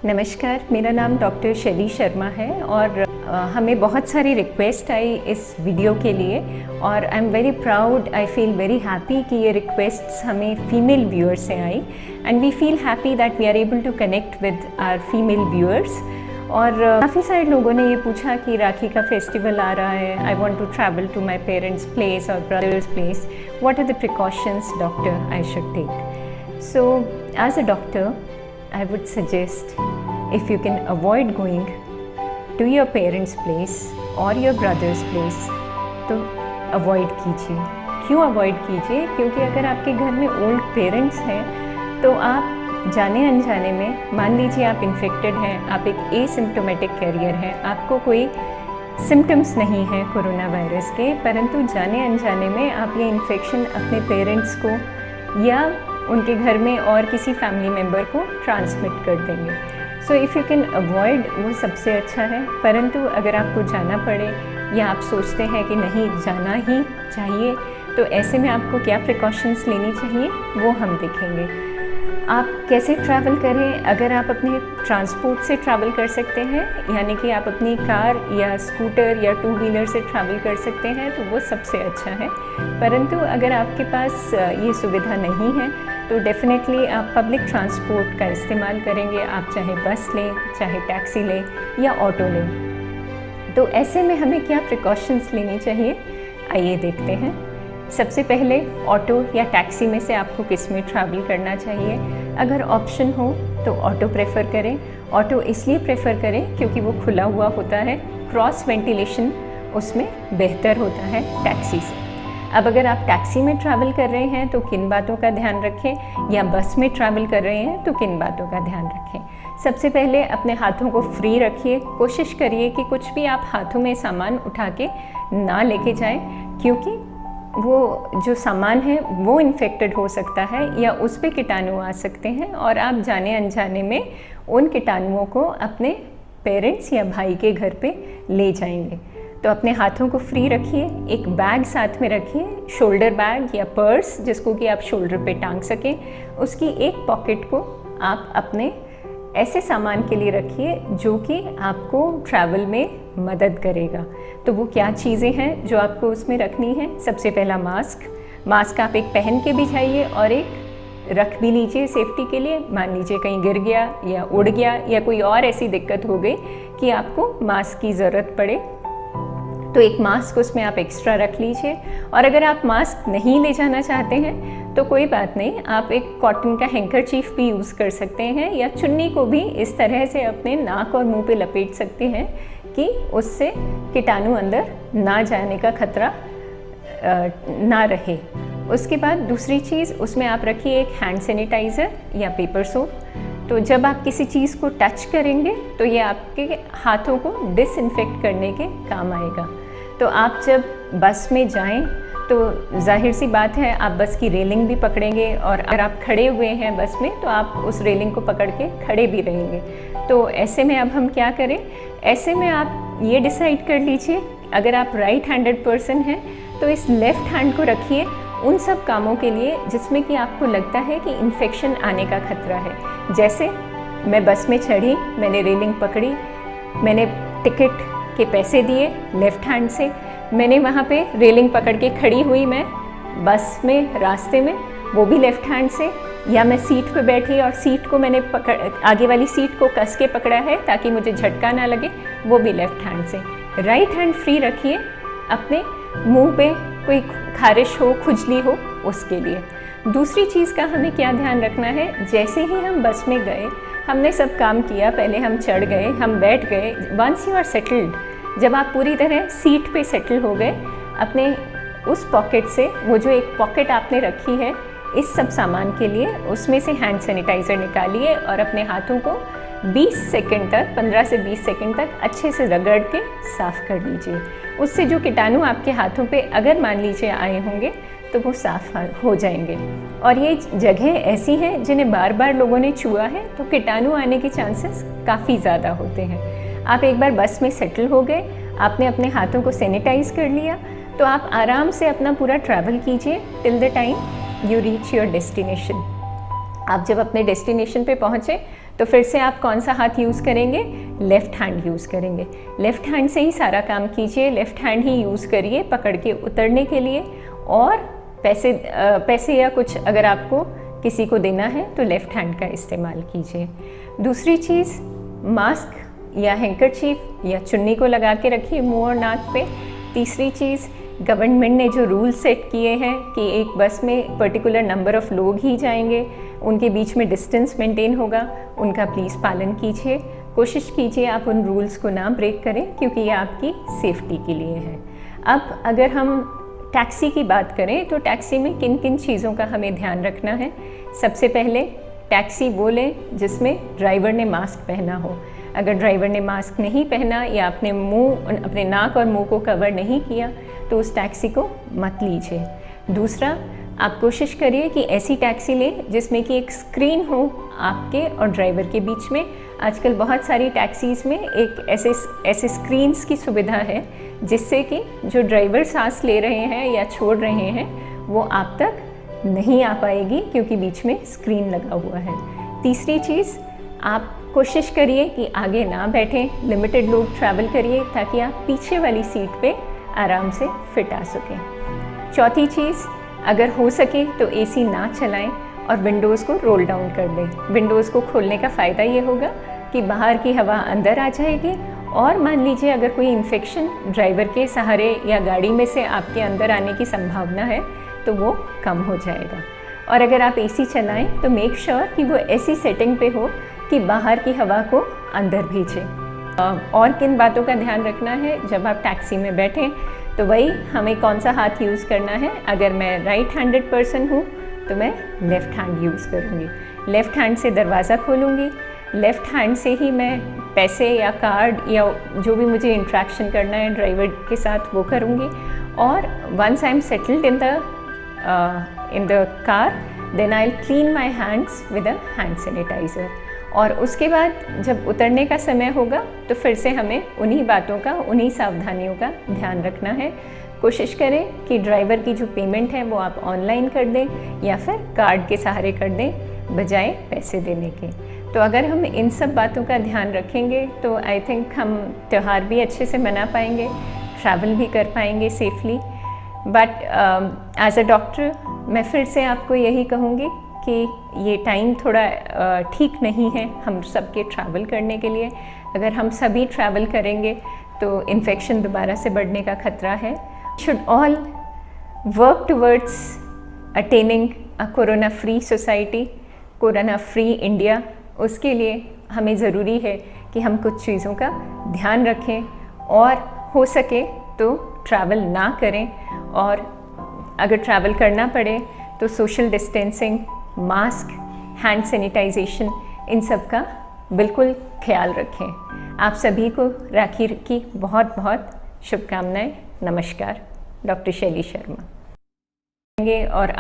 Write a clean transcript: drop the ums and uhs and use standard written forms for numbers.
नमस्कार, मेरा नाम डॉक्टर शैली शर्मा है और हमें बहुत सारी रिक्वेस्ट आई इस वीडियो के लिए और I am very proud, I feel very happy कि ये रिक्वेस्ट्स हमें फीमेल व्यूअर्स से आई and we feel happy that we are able to connect with our female viewers. और काफ़ी सारे लोगों ने ये पूछा कि राखी का फेस्टिवल आ रहा है, I want to travel to my parents place और brothers place, what are the precautions doctor I should take. So as a doctor I would suggest if you can avoid going to your parents' place or your brother's place तो avoid कीजिए। क्यों avoid कीजिए? क्योंकि अगर आपके घर में old parents हैं तो आप जाने अनजाने में, मान लीजिए आप इन्फेक्टेड हैं, आप एक एसिम्प्टोमेटिक कैरियर हैं, आपको कोई सिम्टम्स नहीं है कोरोना वायरस के, परंतु जाने अनजाने में आप ये इन्फेक्शन अपने पेरेंट्स को या उनके घर में और किसी फैमिली मेम्बर को ट्रांसमिट कर देंगे। So if you can avoid वो सबसे अच्छा है। परंतु अगर आपको जाना पड़े या आप सोचते हैं कि नहीं जाना ही चाहिए तो ऐसे में आपको क्या प्रिकॉशंस लेनी चाहिए वो हम देखेंगे। आप कैसे ट्रैवल करें? अगर आप अपने ट्रांसपोर्ट से ट्रैवल कर सकते हैं, यानी कि आप अपनी कार या स्कूटर या टू व्हीलर से ट्रैवल कर सकते हैं तो वो सबसे अच्छा है। परंतु अगर आपके पास ये सुविधा नहीं है तो डेफ़िनेटली आप पब्लिक ट्रांसपोर्ट का इस्तेमाल करेंगे। आप चाहे बस लें, चाहे टैक्सी लें या ऑटो लें। तो ऐसे में हमें क्या प्रिकॉशंस लेनी चाहिए, आइए देखते हैं। सबसे पहले ऑटो या टैक्सी में से आपको किस में ट्रैवल करना चाहिए। अगर ऑप्शन हो तो ऑटो प्रेफर करें। ऑटो इसलिए प्रेफर करें क्योंकि वो खुला हुआ होता है, क्रॉस वेंटिलेशन उसमें बेहतर होता है टैक्सी से। अब अगर आप टैक्सी में ट्रैवल कर रहे हैं तो किन बातों का ध्यान रखें, या बस में ट्रैवल कर रहे हैं तो किन बातों का ध्यान रखें। सबसे पहले अपने हाथों को फ्री रखिए। कोशिश करिए कि कुछ भी आप हाथों में सामान उठा के ना लेके जाएं, क्योंकि वो जो सामान है वो इन्फेक्टेड हो सकता है या उस पे कीटाणु आ सकते हैं और आप जाने अनजाने में उन कीटाणुओं को अपने पेरेंट्स या भाई के घर पे ले जाएंगे। तो अपने हाथों को फ्री रखिए। एक बैग साथ में रखिए, शोल्डर बैग या पर्स जिसको कि आप शोल्डर पे टांग सकें। उसकी एक पॉकेट को आप अपने ऐसे सामान के लिए रखिए जो कि आपको ट्रैवल में मदद करेगा। तो वो क्या चीज़ें हैं जो आपको उसमें रखनी है? सबसे पहला मास्क आप एक पहन के भी जाइए और एक रख भी लीजिए सेफ्टी के लिए। मान लीजिए कहीं गिर गया या उड़ गया या कोई और ऐसी दिक्कत हो गई कि आपको मास्क की ज़रूरत पड़े तो एक मास्क उसमें आप एक्स्ट्रा रख लीजिए। और अगर आप मास्क नहीं ले जाना चाहते हैं तो कोई बात नहीं, आप एक कॉटन का हैंकरचीफ भी यूज़ कर सकते हैं या चुन्नी को भी इस तरह से अपने नाक और मुंह पे लपेट सकते हैं कि उससे कीटाणु अंदर ना जाने का खतरा ना रहे। उसके बाद दूसरी चीज़ उसमें आप रखिए एक हैंड सैनिटाइज़र या पेपर सोप। तो जब आप किसी चीज़ को टच करेंगे तो ये आपके हाथों को डिसइंफेक्ट करने के काम आएगा। तो आप जब बस में जाएं तो जाहिर सी बात है आप बस की रेलिंग भी पकड़ेंगे और अगर आप खड़े हुए हैं बस में तो आप उस रेलिंग को पकड़ के खड़े भी रहेंगे। तो ऐसे में अब हम क्या करें? ऐसे में आप ये डिसाइड कर लीजिए, अगर आप राइट हैंडेड पर्सन हैं तो इस लेफ़्ट हैंड को रखिए उन सब कामों के लिए जिसमें कि आपको लगता है कि इन्फेक्शन आने का खतरा है। जैसे मैं बस में चढ़ी, मैंने रेलिंग पकड़ी, मैंने टिकट के पैसे दिए लेफ़्ट हैंड से, मैंने वहाँ पे रेलिंग पकड़ के खड़ी हुई मैं बस में रास्ते में, वो भी लेफ़्ट हैंड से, या मैं सीट पे बैठी और सीट को मैंने आगे वाली सीट को कस के पकड़ा है ताकि मुझे झटका ना लगे, वो भी लेफ़्ट हैंड से। राइट हैंड फ्री रखिए। अपने मुंह पे कोई खारिश हो, खुजली हो, उसके लिए। दूसरी चीज़ का हमें क्या ध्यान रखना है, जैसे ही हम बस में गए हमने सब काम किया, पहले हम चढ़ गए, हम बैठ गए, वंस यू आर सेटल्ड, जब आप पूरी तरह सीट पे सेटल हो गए, अपने उस पॉकेट से, वो जो एक पॉकेट आपने रखी है इस सब सामान के लिए, उसमें से हैंड सैनिटाइज़र निकालिए और अपने हाथों को 20 सेकंड तक, 15 से 20 सेकंड तक अच्छे से रगड़ के साफ़ कर लीजिए। उससे जो कीटाणु आपके हाथों पे अगर मान लीजिए आए होंगे तो वो साफ़ हो जाएंगे। और ये जगह ऐसी हैं जिन्हें बार बार लोगों ने छुआ है तो कीटाणु आने के चांसेस काफ़ी ज़्यादा होते हैं। आप एक बार बस में सेटल हो गए, आपने अपने हाथों को सैनिटाइज़ कर लिया, तो आप आराम से अपना पूरा ट्रैवल कीजिए till the time you reach your destination. आप जब अपने डेस्टिनेशन पे पहुँचे तो फिर से आप कौन सा हाथ यूज़ करेंगे? लेफ़्ट हैंड यूज़ करेंगे। लेफ़्ट हैंड से ही सारा काम कीजिए, लेफ़्ट हैंड ही यूज़ करिए पकड़ के उतरने के लिए। और पैसे या कुछ अगर आपको किसी को देना है तो लेफ़्ट हैंड का इस्तेमाल कीजिए। दूसरी चीज़, मास्क या हैंकरचीफ या चुन्नी को लगा के रखिए मुंह और नाक पे। तीसरी चीज़, गवर्नमेंट ने जो रूल सेट किए हैं कि एक बस में पर्टिकुलर नंबर ऑफ़ लोग ही जाएंगे, उनके बीच में डिस्टेंस मेंटेन होगा, उनका प्लीज़ पालन कीजिए। कोशिश कीजिए आप उन रूल्स को ना ब्रेक करें, क्योंकि ये आपकी सेफ्टी के लिए है। अब अगर हम टैक्सी की बात करें तो टैक्सी में किन किन चीज़ों का हमें ध्यान रखना है। सबसे पहले, टैक्सी वो लें जिसमें ड्राइवर ने मास्क पहना हो। अगर ड्राइवर ने मास्क नहीं पहना या अपने नाक और मुंह को कवर नहीं किया तो उस टैक्सी को मत लीजिए। दूसरा, आप कोशिश करिए कि ऐसी टैक्सी लें जिसमें कि एक स्क्रीन हो आपके और ड्राइवर के बीच में। आजकल बहुत सारी टैक्सीज़ में एक ऐसे स्क्रीन्स की सुविधा है जिससे कि जो ड्राइवर सांस ले रहे हैं या छोड़ रहे हैं वो आप तक नहीं आ पाएगी, क्योंकि बीच में स्क्रीन लगा हुआ है। तीसरी चीज़, आप कोशिश करिए कि आगे ना बैठें, लिमिटेड लोग ट्रैवल करिए ताकि आप पीछे वाली सीट पे आराम से फिट आ सकें। चौथी चीज़, अगर हो सके तो एसी ना चलाएं और विंडोज़ को रोल डाउन कर दें। विंडोज़ को खोलने का फ़ायदा ये होगा कि बाहर की हवा अंदर आ जाएगी, और मान लीजिए अगर कोई इन्फेक्शन ड्राइवर के सहारे या गाड़ी में से आपके अंदर आने की संभावना है तो वो कम हो जाएगा। और अगर आप एसी चलाएं तो मेक श्योर कि वो ऐसी सेटिंग पे हो कि बाहर की हवा को अंदर भेजे। और किन बातों का ध्यान रखना है जब आप टैक्सी में बैठें, तो वही हमें कौन सा हाथ यूज़ करना है। अगर मैं राइट हैंडेड पर्सन हूँ तो मैं लेफ़्ट हैंड यूज़ करूँगी। लेफ़्ट हैंड से दरवाज़ा खोलूँगी, लेफ़्ट हैंड से ही मैं पैसे या कार्ड या जो भी मुझे इंट्रैक्शन करना है ड्राइवर के साथ वो करूँगी। और once I am settled in the car, then I will clean my hands with a hand sanitiser. और उसके बाद जब उतरने का समय होगा तो फिर से हमें उन्हीं बातों का, उन्हीं सावधानियों का ध्यान रखना है। कोशिश करें कि ड्राइवर की जो पेमेंट है वो आप ऑनलाइन कर दें या फिर कार्ड के सहारे कर दें बजाय पैसे देने के। तो अगर हम इन सब बातों का ध्यान रखेंगे तो आई थिंक हम त्यौहार भी अच्छे से मना पाएंगे, ट्रैवल भी कर पाएंगे safely. But as a doctor मैं फिर से आपको यही कहूँगी कि ये टाइम थोड़ा ठीक नहीं है हम सबके ट्रैवल करने के लिए। अगर हम सभी ट्रैवल करेंगे तो इन्फेक्शन दोबारा से बढ़ने का खतरा है। Should all work towards attaining a corona free society, corona free India. उसके लिए हमें ज़रूरी है कि हम कुछ चीज़ों का ध्यान रखें और हो सके तो ट्रैवल ना करें, और अगर ट्रैवल करना पड़े तो social distancing, mask, hand sanitization, इन सब का बिल्कुल ख्याल रखें। आप सभी को राखी की बहुत बहुत शुभकामनाएं। नमस्कार, डॉक्टर शैली शर्मा। और